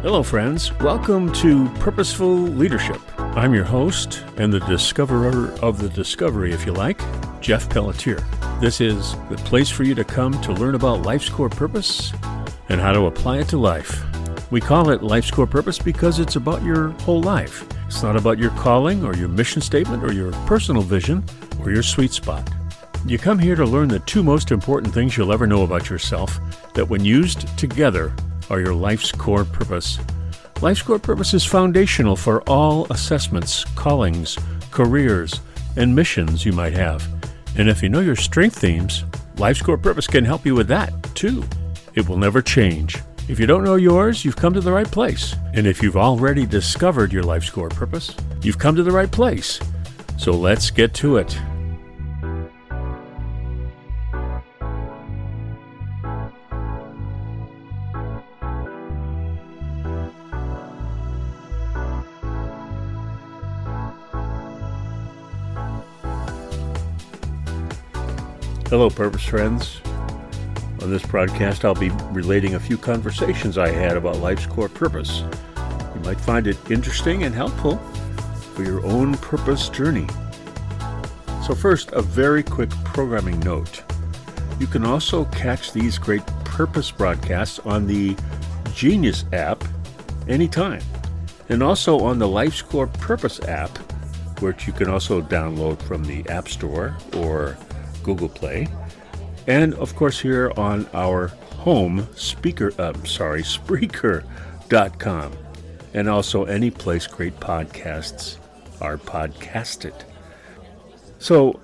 Hello, friends. Welcome to Purposeful Leadership. I'm your host and the discoverer of the discovery, if you like, Jeff Pelletier. This is the place for you to come to learn about life's core purpose and how to apply it to life. We call it Life's Core Purpose because it's about your whole life. It's not about your calling or your mission statement or your personal vision or your sweet spot. You come here to learn the two most important things you'll ever know about yourself that when used together are your life's core purpose. Life's core purpose is foundational for all assessments, callings, careers, and missions you might have. And if you know your strength themes, life's core purpose can help you with that, too. It will never change. If you don't know yours, you've come to the right place. And if you've already discovered your life's core purpose, you've come to the right place. So let's get to it. Hello, Purpose friends. On this broadcast, I'll be relating a few conversations I had about life's core purpose. You might find it interesting and helpful for your own purpose journey. So first, a very quick programming note. You can also catch these great purpose broadcasts on the Genius app anytime, and also on the Life's Core Purpose app, which you can also download from the App Store or Google Play, and of course here on our home Spreaker.com, and also any place great podcasts are podcasted. So,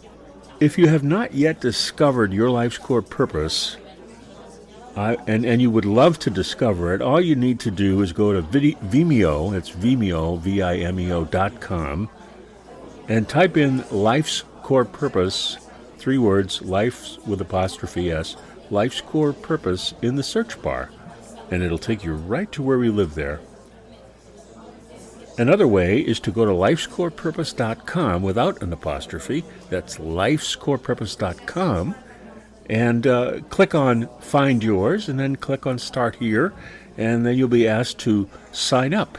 if you have not yet discovered your life's core purpose, and you would love to discover it, all you need to do is go to Vimeo, it's Vimeo, Vimeo.com, and type in Life's Core Purpose, 3 words, life with apostrophe S, Life's Core Purpose in the search bar, and it'll take you right to where we live there. Another way is to go to lifescorepurpose.com without an apostrophe. That's lifescorepurpose.com, and click on Find Yours, and then click on Start Here, and then you'll be asked to sign up,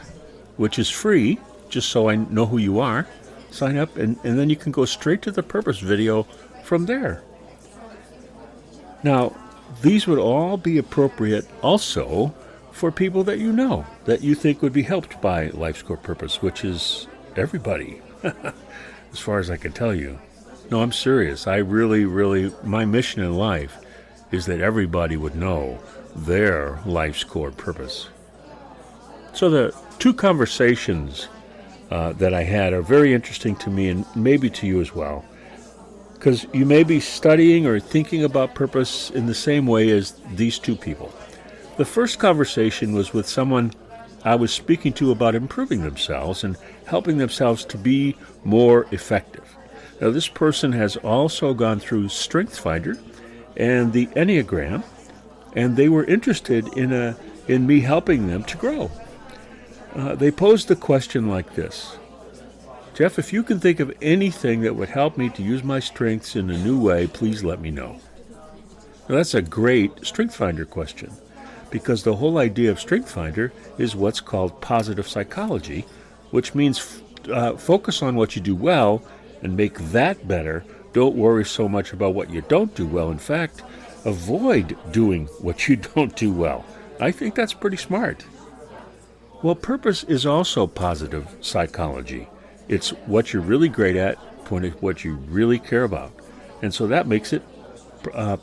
which is free, just so I know who you are. Sign up, and then you can go straight to the purpose video from there. Now, these would all be appropriate also for people that you know, that you think would be helped by Life's Core Purpose, which is everybody, as far as I can tell you. No, I'm serious. I really, my mission in life is that everybody would know their life's core purpose. So the two conversations that I had are very interesting to me and maybe to you as well, because you may be studying or thinking about purpose in the same way as these two people. The first conversation was with someone I was speaking to about improving themselves and helping themselves to be more effective. Now, this person has also gone through StrengthsFinder and the Enneagram, and they were interested in me helping them to grow. They posed the question like this: Jeff, if you can think of anything that would help me to use my strengths in a new way, please let me know. Now, that's a great StrengthsFinder question, because the whole idea of StrengthsFinder is what's called positive psychology, which means focus on what you do well and make that better. Don't worry so much about what you don't do well. In fact, avoid doing what you don't do well. I think that's pretty smart. Well, purpose is also positive psychology. It's what you're really great at, what you really care about. And so that makes it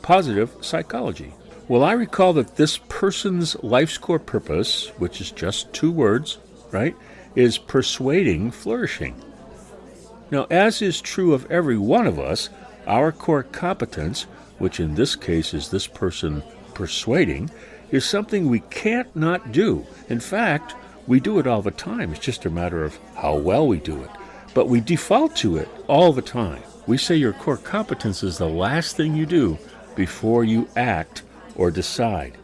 positive psychology. Well, I recall that this person's life's core purpose, which is just 2 words, right, is persuading flourishing. Now, as is true of every one of us, our core competence, which in this case is this person persuading, is something we can't not do. In fact, we do it all the time. It's just a matter of how well we do it. But we default to it all the time. We say your core competence is the last thing you do before you act or decide.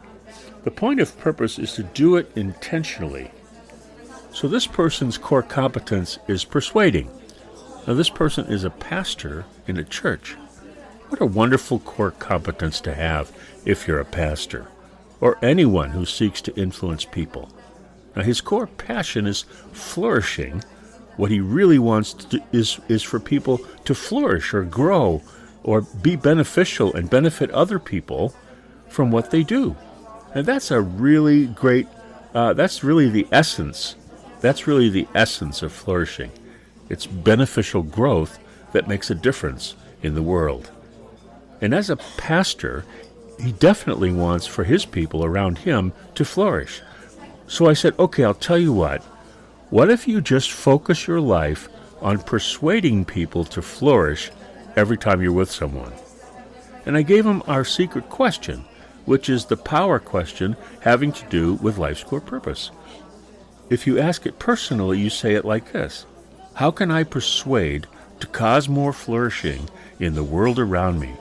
The point of purpose is to do it intentionally. So this person's core competence is persuading. Now, this person is a pastor in a church. What a wonderful core competence to have if you're a pastor, or anyone who seeks to influence people. Now, his core passion is flourishing. What he really wants to do is for people to flourish or grow or be beneficial and benefit other people from what they do. And that's a really great, that's really the essence. That's really the essence of flourishing. It's beneficial growth that makes a difference in the world. And as a pastor, he definitely wants for his people around him to flourish. So I said, okay, I'll tell you what. What if you just focus your life on persuading people to flourish every time you're with someone? And I gave him our secret question, which is the power question having to do with life's core purpose. If you ask it personally, you say it like this: how can I persuade to cause more flourishing in the world around me?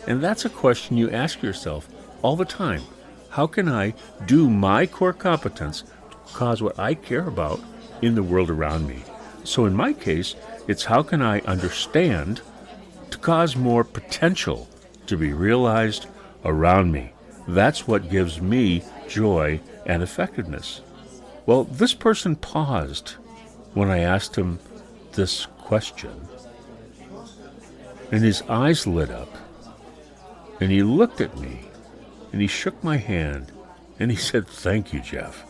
And that's a question you ask yourself all the time. How can I do my core competence to cause what I care about in the world around me? So in my case, it's how can I understand to cause more potential to be realized around me? That's what gives me joy and effectiveness. Well, this person paused when I asked him this question, and his eyes lit up, and he looked at me, and he shook my hand, and he said, "Thank you, Jeff."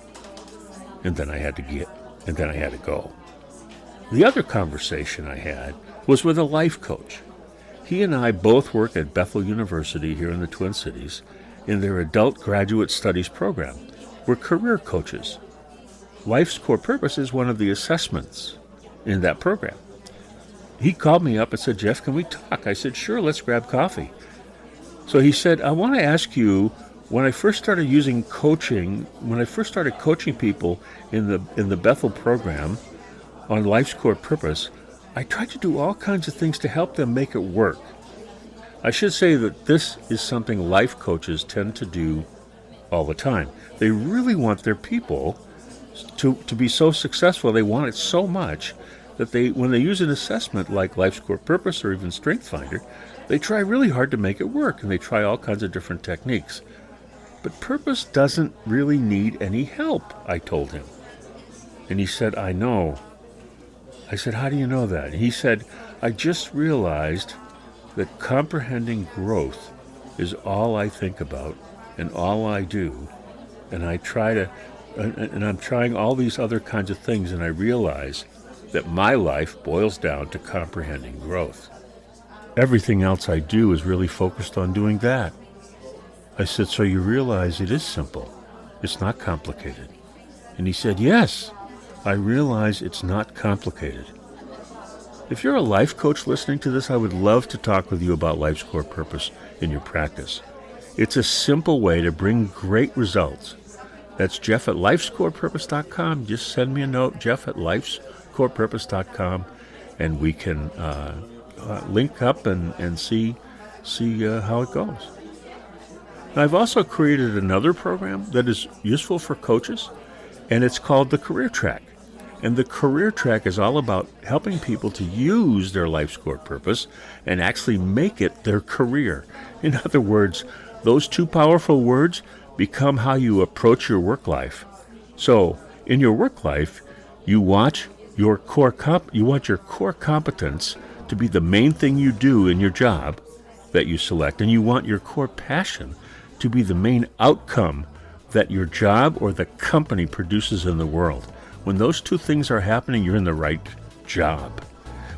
And then I had to go. The other conversation I had was with a life coach. He and I both work at Bethel University here in the Twin Cities in their adult graduate studies program. We're career coaches. Life's core purpose is one of the assessments in that program. He called me up and said, "Jeff, can we talk?" I said, "Sure, let's grab coffee." So he said, "I want to ask you, when I first started coaching people in the Bethel program on life's core purpose, I tried to do all kinds of things to help them make it work. I should say that this is something life coaches tend to do all the time. They really want their people to be so successful. They want it so much that when they use an assessment like life's core purpose or even Strength Finder, they try really hard to make it work, and they try all kinds of different techniques. But purpose doesn't really need any help," I told him. And he said, "I know." I said, "How do you know that?" And he said, "I just realized that comprehending growth is all I think about and all I do. And I'm trying all these other kinds of things, and I realize that my life boils down to comprehending growth. Everything else I do is really focused on doing that." I said, "So you realize it is simple. It's not complicated." And he said, "Yes, I realize it's not complicated." If you're a life coach listening to this, I would love to talk with you about life's core purpose in your practice. It's a simple way to bring great results. That's Jeff@lifescorepurpose.com. Just send me a note, Jeff@lifescorepurpose.com, and we can link up and see how it goes. Now, I've also created another program that is useful for coaches, and it's called the Career Track. And the Career Track is all about helping people to use their life's core purpose and actually make it their career. In other words, those two powerful words become how you approach your work life. So, in your work life, you want your core competence to be the main thing you do in your job that you select, and you want your core passion to be the main outcome that your job or the company produces in the world. When those two things are happening, you're in the right job.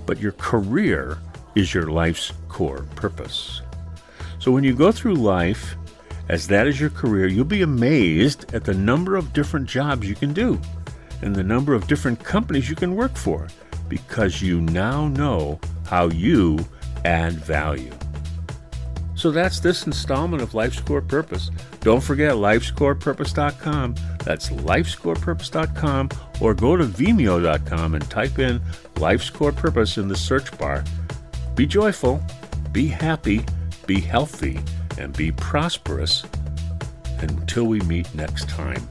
But your career is your life's core purpose. So when you go through life as that is your career, you'll be amazed at the number of different jobs you can do and the number of different companies you can work for, because you now know how you add value. So that's this installment of Life's Core Purpose. Don't forget lifescorepurpose.com. That's lifescorepurpose.com, or go to vimeo.com and type in Life's Core Purpose in the search bar. Be joyful, be happy, be healthy, and be prosperous until we meet next time.